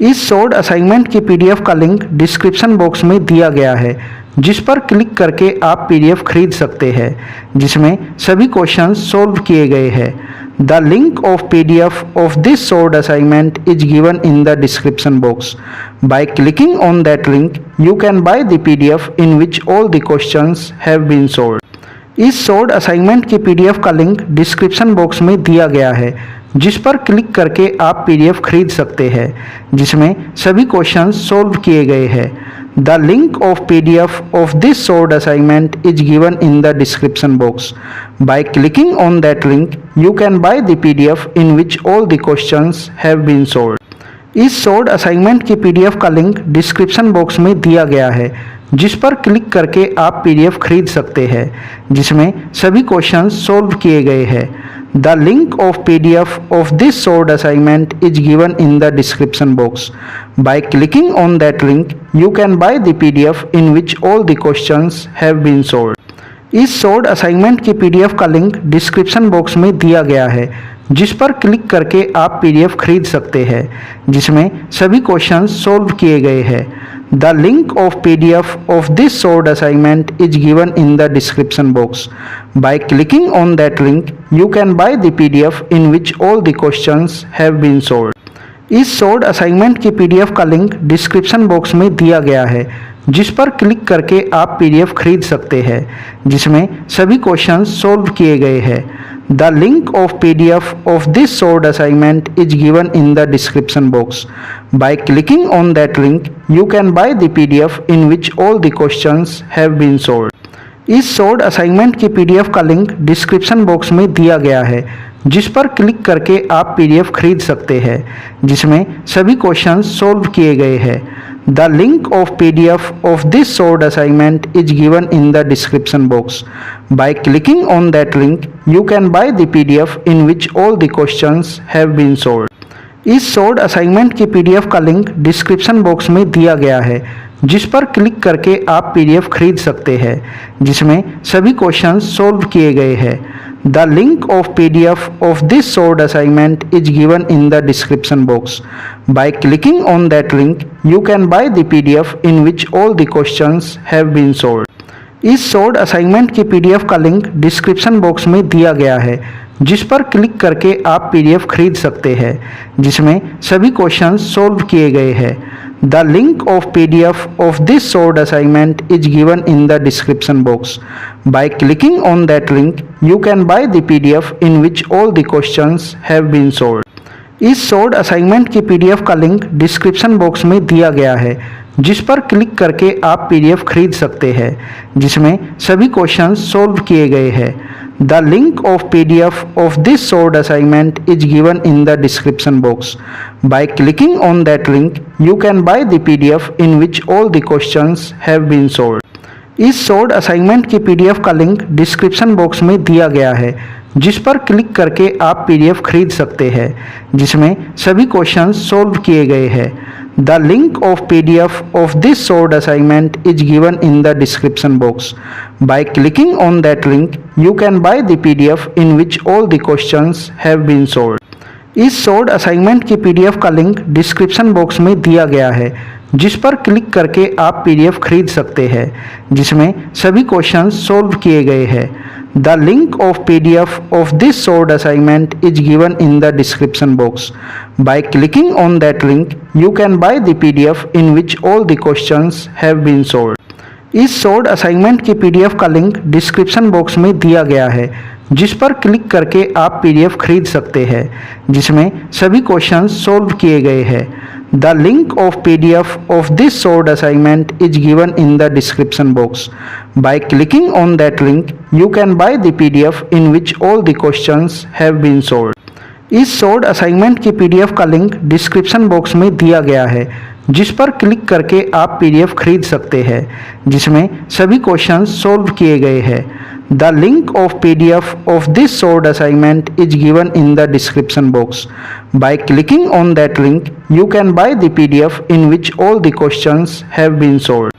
इस short assignment की PDF का लिंक डिस्क्रिप्शन बॉक्स में दिया गया है, जिस पर क्लिक करके आप पीडीएफ खरीद सकते हैं, जिसमें सभी क्वेश्चंस सॉल्व किए गए हैं। The link of PDF of this short assignment is given in the description box. By clicking on that link you can buy the PDF in which all the questions have been solved. इस short assignment की PDF का link description box में दिया गया है, जिस पर click करके आप पीडीएफ खरीद सकते हैं, जिसमें सभी क्वेश्चंस सॉल्व किए गए हैं। The link of PDF of this short assignment is given in the description box. By clicking on that link you can buy the PDF in which all the questions have been solved. इस short assignment की PDF का link description box में दिया गया है, जिस पर click करके आप पीडीएफ खरीद सकते हैं, जिसमें सभी क्वेश्चंस सॉल्व किए गए हैं। The link of PDF of this short assignment is given in the description box. By clicking on that link you can buy the PDF in which all the questions have been solved. इस short assignment की PDF का link description box में दिया गया है, जिस पर click करके आप पीडीएफ खरीद सकते हैं, जिसमें सभी क्वेश्चंस सॉल्व किए गए हैं। The link of PDF of this short assignment is given in the description box. By clicking on that link you can buy the PDF in which all the questions have been solved. इस short assignment की PDF का link description box में दिया गया है, जिस पर click करके आप पीडीएफ खरीद सकते हैं, जिसमें सभी क्वेश्चंस सॉल्व किए गए हैं। The link of PDF of this short assignment is given in the description box. By clicking on that link you can buy the PDF in which all the questions have been solved. इस short assignment की PDF का link description box में दिया गया है, जिस पर click करके आप पीडीएफ खरीद सकते हैं, जिसमें सभी क्वेश्चंस सॉल्व किए गए हैं। The link of PDF of this short assignment is given in the description box. By clicking on that link you can buy the PDF in which all the questions have been solved. इस short assignment की PDF का link description box में दिया गया है, जिस पर click करके आप पीडीएफ खरीद सकते हैं, जिसमें सभी क्वेश्चंस सॉल्व किए गए हैं। The link of PDF of this short assignment is given in the description box. By clicking on that link you can buy the PDF in which all the questions have been solved. इस short assignment की PDF का link description box में दिया गया है, जिस पर click करके आप पीडीएफ खरीद सकते हैं, जिसमें सभी क्वेश्चंस सॉल्व किए गए हैं। The link of PDF of this short assignment is given in the description box. By clicking on that link you can buy the PDF in which all the questions have been solved. इस short assignment की PDF का link description box में दिया गया है, जिस पर click करके आप पीडीएफ खरीद सकते हैं, जिसमें सभी क्वेश्चंस सॉल्व किए गए हैं। The link of PDF of this short assignment is given in the description box. By clicking on that link you can buy the PDF in which all the questions have been solved. इस short assignment की PDF का link description box में दिया गया है, जिस पर click करके आप पीडीएफ खरीद सकते हैं, जिसमें सभी क्वेश्चंस सॉल्व किए गए हैं। The link of PDF of this short assignment is given in the description box. By clicking on that link you can buy the PDF in which all the questions have been solved. इस short assignment की PDF का link description box में दिया गया है, जिस पर click करके आप पीडीएफ खरीद सकते हैं, जिसमें सभी क्वेश्चंस सॉल्व किए गए हैं। The link of PDF of this short assignment is given in the description box. By clicking on that link you can buy the PDF in which all the questions have been solved. इस short assignment की PDF का link description box में दिया गया है, जिस पर click करके आप पीडीएफ खरीद सकते हैं, जिसमें सभी क्वेश्चंस सॉल्व किए गए हैं। The link of PDF of this short assignment is given in the description box. By clicking on that link you can buy the PDF in which all the questions have been solved. इस short assignment की PDF का link description box में दिया गया है, जिस पर click करके आप पीडीएफ खरीद सकते हैं, जिसमें सभी क्वेश्चंस सॉल्व किए गए हैं। The link of PDF of this short assignment is given in the description box. By clicking on that link you can buy the PDF in which all the questions have been solved.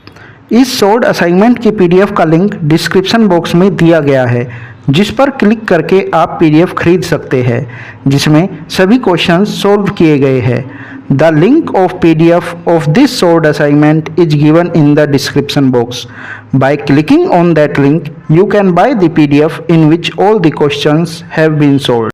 इस short assignment की PDF का link description box में दिया गया है, जिस पर click करके आप पीडीएफ खरीद सकते हैं, जिसमें सभी क्वेश्चंस सॉल्व किए गए हैं। The link of PDF of this solved assignment is given in the description box. By clicking on that link, you can buy the PDF in which all the questions have been solved.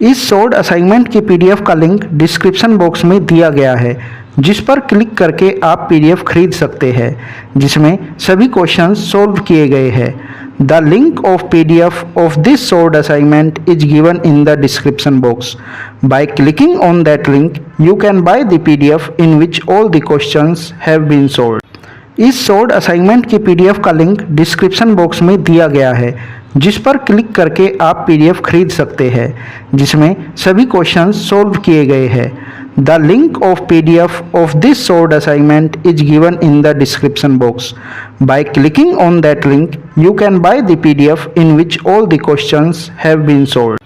इस solved assignment की PDF का link description box में दिया गया है, जिस पर click करके आप पीडीएफ खरीद सकते हैं, जिसमें सभी क्वेश्चंस सॉल्व किए गए हैं। The link of PDF of this sold assignment is given in the description box. By clicking on that link, you can buy the PDF in which all the questions have been solved. इस solved assignment की PDF का link description box में दिया गया है, जिस पर click करके आप पीडीएफ खरीद सकते हैं, जिसमें सभी क्वेश्चंस सॉल्व किए गए हैं। The link of PDF of this sold assignment is given in the description box. By clicking on that link, you can buy the PDF in which all the questions have been solved.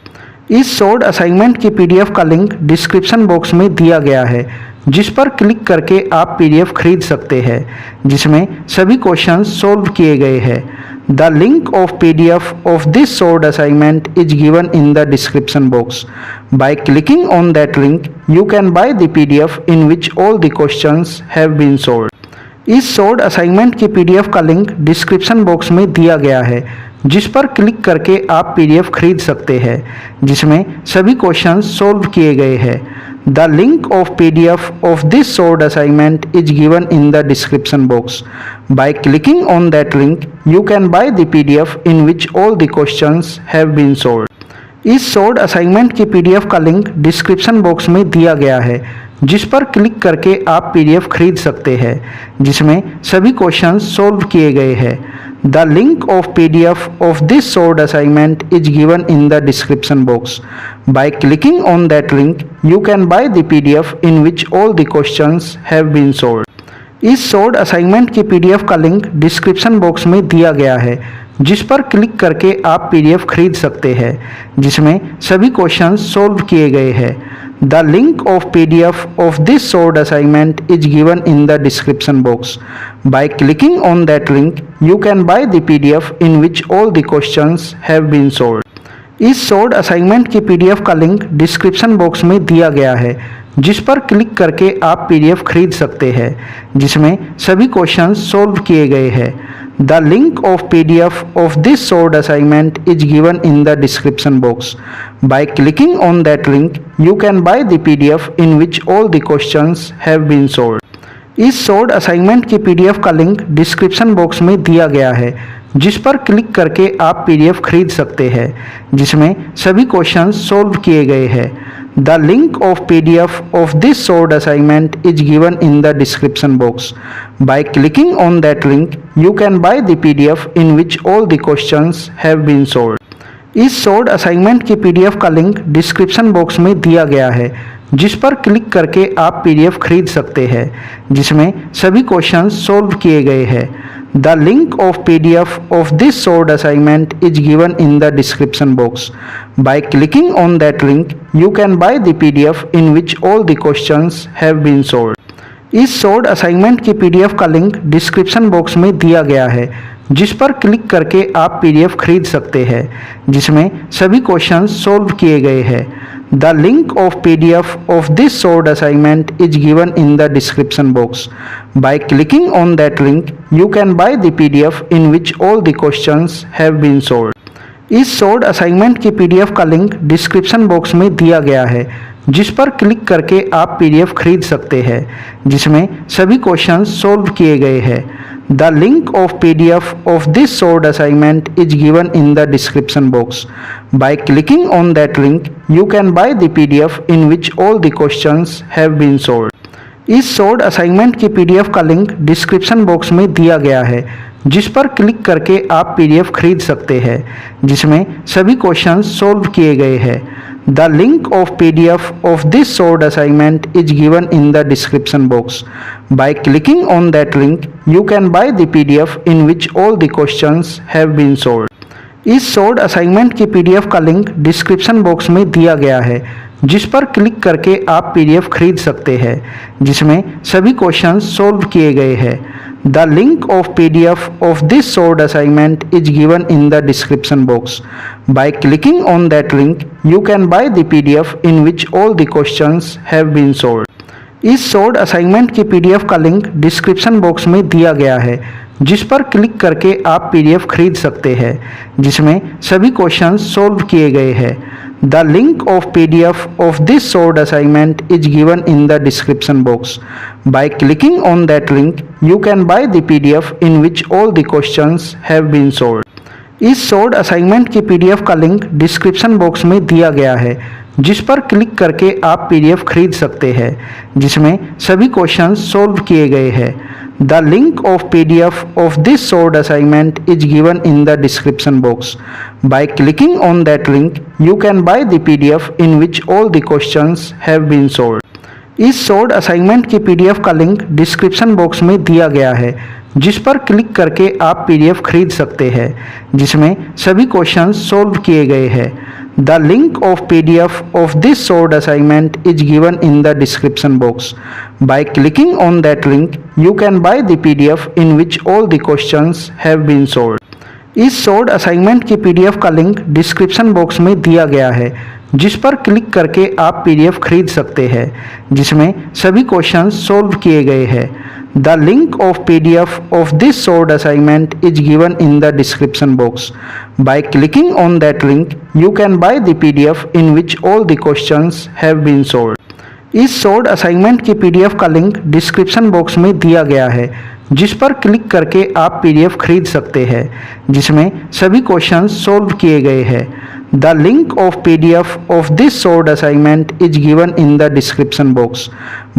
इस solved assignment की PDF का link description box में दिया गया है, जिस पर click करके आप पीडीएफ खरीद सकते हैं, जिसमें सभी क्वेश्चंस सॉल्व किए गए हैं। The link of PDF of this sold assignment is given in the description box. By clicking on that link, you can buy the PDF in which all the questions have been solved. इस solved assignment की PDF का link description box में दिया गया है, जिस पर click करके आप पीडीएफ खरीद सकते हैं, जिसमें सभी क्वेश्चंस सॉल्व किए गए हैं। The link of PDF of this sold assignment is given in the description box. By clicking on that link, you can buy the PDF in which all the questions have been solved. इस solved assignment की PDF का link description box में दिया गया है, जिस पर click करके आप पीडीएफ खरीद सकते हैं, जिसमें सभी क्वेश्चंस सॉल्व किए गए हैं। The link of PDF of this sold assignment is given in the description box. By clicking on that link, you can buy the PDF in which all the questions have been solved. इस solved assignment की PDF का link description box में दिया गया है, जिस पर click करके आप पीडीएफ खरीद सकते हैं, जिसमें सभी क्वेश्चंस सॉल्व किए गए हैं। The link of PDF of this sold assignment is given in the description box. By clicking on that link, you can buy the PDF in which all the questions have been solved. इस solved assignment की PDF का link description box में दिया गया है, जिस पर click करके आप पीडीएफ खरीद सकते हैं, जिसमें सभी क्वेश्चंस सॉल्व किए गए हैं। The link of PDF of this sold assignment is given in the description box. By clicking on that link, you can buy the PDF in which all the questions have been solved. इस solved assignment की PDF का link description box में दिया गया है, जिस पर click करके आप पीडीएफ खरीद सकते हैं, जिसमें सभी क्वेश्चंस सॉल्व किए गए हैं। The link of PDF of this sold assignment is given in the description box. By clicking on that link, you can buy the PDF in which all the questions have been solved. इस solved assignment की PDF का link description box में दिया गया है, जिस पर click करके आप पीडीएफ खरीद सकते हैं, जिसमें सभी क्वेश्चंस सॉल्व किए गए हैं। The link of PDF of this sold assignment is given in the description box. By clicking on that link, you can buy the PDF in which all the questions have been solved. इस solved assignment की PDF का link description box में दिया गया है, जिस पर click करके आप पीडीएफ खरीद सकते हैं, जिसमें सभी क्वेश्चंस सॉल्व किए गए हैं। The link of PDF of this sold assignment is given in the description box. By clicking on that link, you can buy the PDF in which all the questions have been solved. इस solved assignment की PDF का link description box में दिया गया है, जिस पर click करके आप पीडीएफ खरीद सकते हैं, जिसमें सभी क्वेश्चंस सॉल्व किए गए हैं। The link of PDF of this sold assignment is given in the description box. By clicking on that link, you can buy the PDF in which all the questions have been solved. इस solved assignment की PDF का link description box में दिया गया है, जिस पर click करके आप पीडीएफ खरीद सकते हैं, जिसमें सभी क्वेश्चंस सॉल्व किए गए हैं। The link of PDF of this sold assignment is given in the description box. By clicking on that link, you can buy the PDF in which all the questions have been solved. इस solved assignment की PDF का link description box में दिया गया है, जिस पर click करके आप पीडीएफ खरीद सकते हैं, जिसमें सभी क्वेश्चंस सॉल्व किए गए हैं। The link of PDF of this sold assignment is given in the description box. By clicking on that link, you can buy the PDF in which all the questions have been solved. इस short assignment की PDF का link description box में दिया गया है, जिस पर click करके आप पीडीएफ खरीद सकते हैं, जिसमें सभी क्वेश्चंस सॉल्व किए गए हैं। The link of PDF of this short assignment is given in the description box. By clicking on that link you can buy the PDF in which all the questions have been solved. इस short assignment की PDF का link description box में दिया गया है, जिस पर click करके आप पीडीएफ खरीद सकते हैं, जिसमें सभी क्वेश्चंस सॉल्व किए गए हैं। The link of PDF of this short assignment is given in the description box. By clicking on that link you can buy the PDF in which all the questions have been solved. इस short assignment की PDF का link description box में दिया गया है, जिस पर click करके आप पीडीएफ खरीद सकते हैं, जिसमें सभी क्वेश्चंस सॉल्व किए गए हैं। The link of PDF of this short assignment is given in the description box. By clicking on that link you can buy the PDF in which all the questions have been solved. इस short assignment की PDF का link description box में दिया गया है, जिस पर click करके आप पीडीएफ खरीद सकते हैं, जिसमें सभी क्वेश्चंस सॉल्व किए गए हैं। The link of PDF of this short assignment is given in the description box. By clicking on that link, you can buy the PDF in which all the questions have been solved. इस short assignment की PDF का link description box में दिया गया है, जिस पर click करके आप पीडीएफ खरीद सकते हैं, जिसमें सभी क्वेश्चंस सॉल्व किए गए हैं। The link of PDF of this short assignment is given in the description box.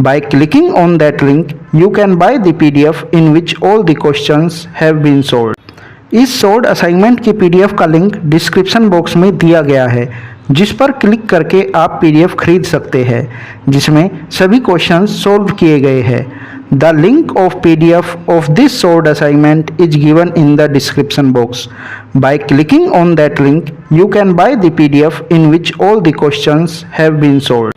By clicking on that link, you can buy the PDF in which all the questions have been solved. इस short assignment की PDF का link description box में दिया गया है, जिस पर click करके आप पीडीएफ खरीद सकते हैं, जिसमें सभी क्वेश्चंस सॉल्व किए गए हैं। The link of PDF of this short assignment is given in the description box. By clicking on that link, you can buy the PDF in which all the questions have been solved.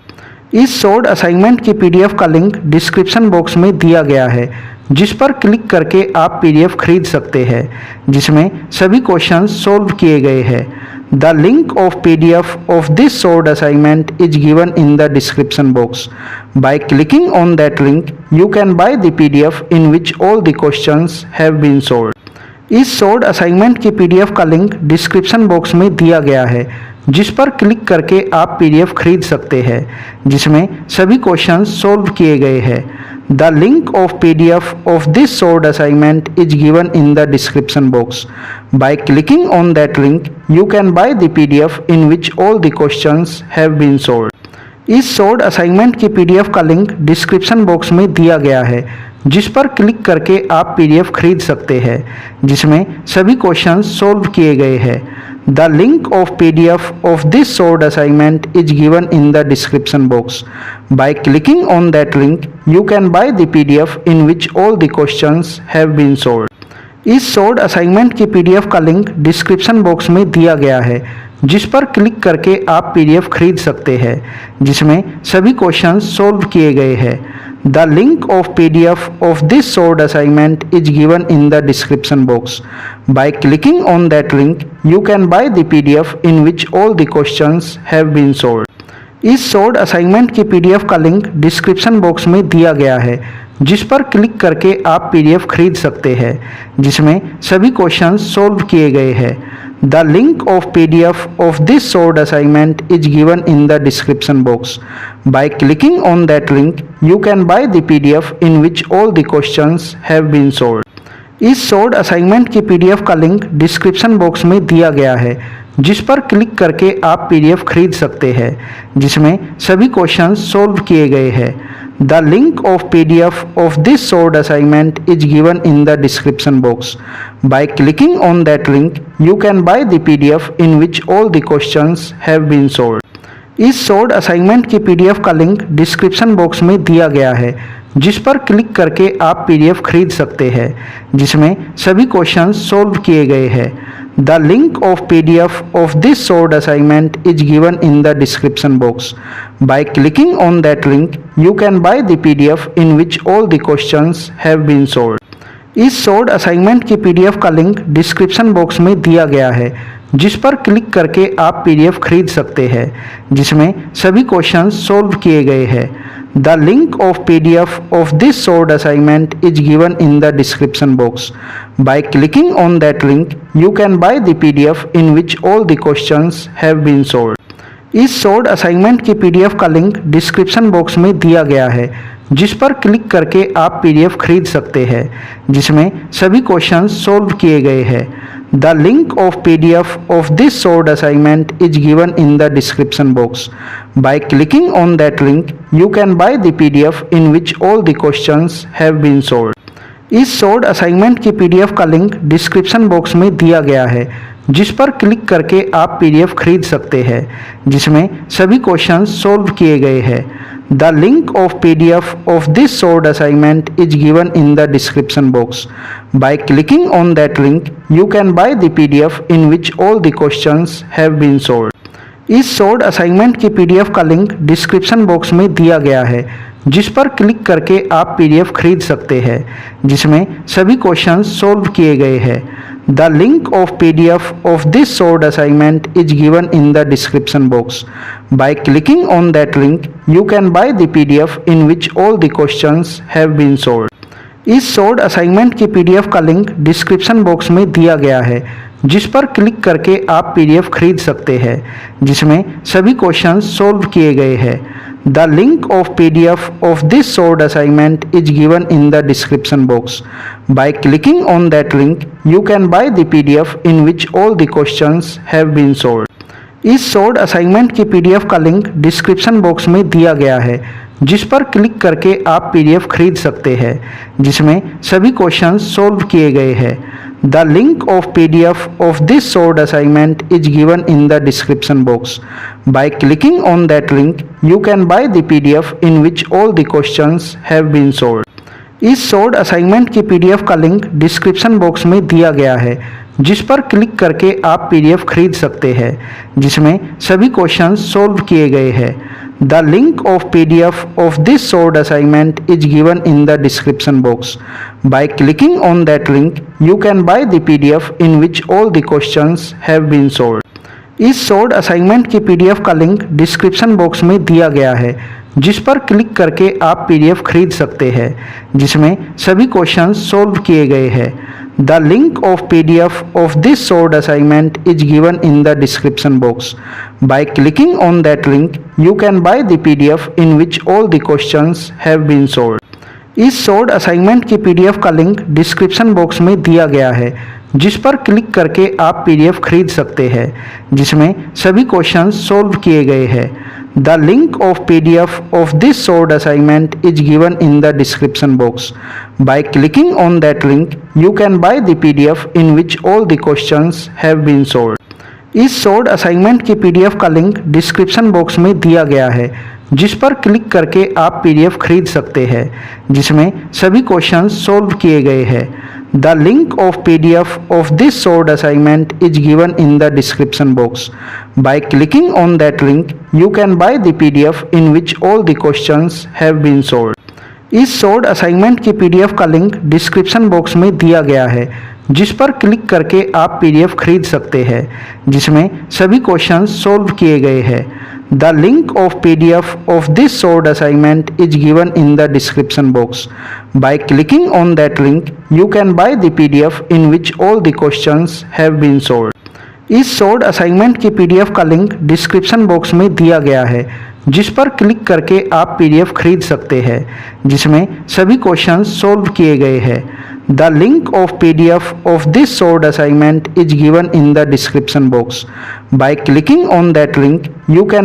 इस short assignment की PDF का link description box में दिया गया है, जिस पर click करके आप पीडीएफ खरीद सकते हैं, जिसमें सभी क्वेश्चंस सॉल्व किए गए हैं। The link of PDF of this short assignment is given in the description box. By clicking on that link, you can buy the PDF in which all the questions have been solved. इस short assignment की PDF का link description box में दिया गया है, जिस पर click करके आप पीडीएफ खरीद सकते हैं, जिसमें सभी क्वेश्चंस सॉल्व किए गए हैं। The link of PDF of this short assignment is given in the description box. By clicking on that link, you can buy the PDF in which all the questions have been solved. इस short assignment की PDF का link description box में दिया गया है, जिस पर click करके आप पीडीएफ खरीद सकते हैं, जिसमें सभी क्वेश्चंस सॉल्व किए गए हैं। The link of PDF of this short assignment is given in the description box. By clicking on that link, you can buy the PDF in which all the questions have been solved. इस short assignment की PDF का link description box में दिया गया है, जिस पर click करके आप पीडीएफ खरीद सकते हैं, जिसमें सभी क्वेश्चंस सॉल्व किए गए हैं। The link of PDF of this short assignment is given in the description box. By clicking on that link, you can buy the PDF in which all the questions have been solved. इस short assignment की PDF का link description box में दिया गया है, जिस पर click करके आप पीडीएफ खरीद सकते हैं, जिसमें सभी क्वेश्चंस सॉल्व किए गए हैं। The link of PDF of this short assignment is given in the description box. By clicking on that link, you can buy the PDF in which all the questions have been solved. इस short assignment की PDF का link description box में दिया गया है, जिस पर click करके आप पीडीएफ खरीद सकते हैं, जिसमें सभी क्वेश्चंस सॉल्व किए गए हैं। The link of PDF of this short assignment is given in the description box. By clicking on that link, you can buy the PDF in which all the questions have been solved. इस short assignment की PDF का link description box में दिया गया है, जिस पर click करके आप पीडीएफ खरीद सकते हैं, जिसमें सभी क्वेश्चंस सॉल्व किए गए हैं। The link of PDF of this short assignment is given in the description box. By clicking on that link, you can buy the PDF in which all the questions have been solved. इस short assignment की PDF का link description box में दिया गया है, जिस पर click करके आप पीडीएफ खरीद सकते हैं, जिसमें सभी क्वेश्चंस सॉल्व किए गए हैं। The link of PDF of this solved assignment is given in the description box. By clicking on that link, you can buy the PDF in which all the questions have been solved. इस solved assignment की PDF का link description box में दिया गया है, जिस पर click करके आप PDF खरीद सकते हैं, जिसमें सभी क्वेश्चंस सॉल्व किए गए हैं. The link of PDF of this solved assignment is given in the description box. By clicking on that link, you can buy the PDF in which all the questions have been solved. इस solved assignment की PDF का link description box में दिया गया है, जिस पर click करके आप PDF खरीद सकते हैं, जिसमें सभी क्वेश्चंस सॉल्व किए गए हैं. The link of PDF of this solved assignment is given in the description box. By clicking on that link, you can buy the PDF in which all the questions have been solved. इस solved assignment की PDF का link description box में दिया गया है, जिस पर click करके आप PDF खरीद सकते हैं, जिसमें सभी क्वेश्चंस सॉल्व किए गए हैं. The link of PDF of this solved assignment is given in the description box. By clicking on that link, you can buy the PDF in which all the questions have been solved. इस solved assignment की PDF का link description box में दिया गया है, जिस पर click करके आप PDF खरीद सकते हैं, जिसमें सभी क्वेश्चंस सॉल्व किए गए हैं. The link of PDF of this solved assignment is given in the description box. By clicking on that link, you can buy the PDF in which all the questions have been solved. इस solved assignment की PDF का link description box में दिया गया है, जिस पर click करके आप PDF खरीद सकते हैं, जिसमें सभी क्वेश्चंस सॉल्व किए गए हैं. The link of PDF of this solved assignment is given in the description box. By clicking on that link, you can buy the PDF in which all the questions have been solved. इस solved assignment की PDF का link description box में दिया गया है, जिस पर click करके आप PDF खरीद सकते हैं, जिसमें सभी क्वेश्चंस सॉल्व किए गए हैं. The link of PDF of this solved assignment is given in the description box. By clicking on that link, you can buy the PDF in which all the questions have been solved. इस solved assignment की PDF का link description box में दिया गया है, जिस पर click करके आप PDF खरीद सकते हैं, जिसमें सभी क्वेश्चंस सॉल्व किए गए हैं. The link of PDF of this solved assignment is given in the description box. By clicking on that link, you can buy the PDF in which all the questions have been solved. इस solved assignment की PDF का link description box में दिया गया है, जिस पर click करके आप PDF खरीद सकते हैं, जिसमें सभी क्वेश्चंस सॉल्व किए गए हैं. The link of PDF of this solved assignment is given in the description box. By clicking on that link, you can buy the PDF in which all the questions have been solved. इस solved assignment की PDF का link description box में दिया गया है, जिस पर click करके आप PDF खरीद सकते हैं, जिसमें सभी क्वेश्चंस सॉल्व किए गए हैं. The link of PDF of this solved assignment is given in the description box. By clicking on that link, you can buy the PDF in which all the questions have been solved. इस solved assignment की PDF का link description box में दिया गया है, जिस पर click करके आप PDF खरीद सकते हैं, जिसमें सभी क्वेश्चंस सॉल्व किए गए हैं. The link of PDF of this solved assignment is given in the description box. By clicking on that link, you can buy the PDF in which all the questions have been solved. इस solved assignment की PDF का link description box में दिया गया है, जिस पर click करके आप PDF खरीद सकते हैं, जिसमें सभी क्वेश्चंस सॉल्व किए गए हैं. The link of PDF of this solved assignment is given in the description box. By clicking on that link, you can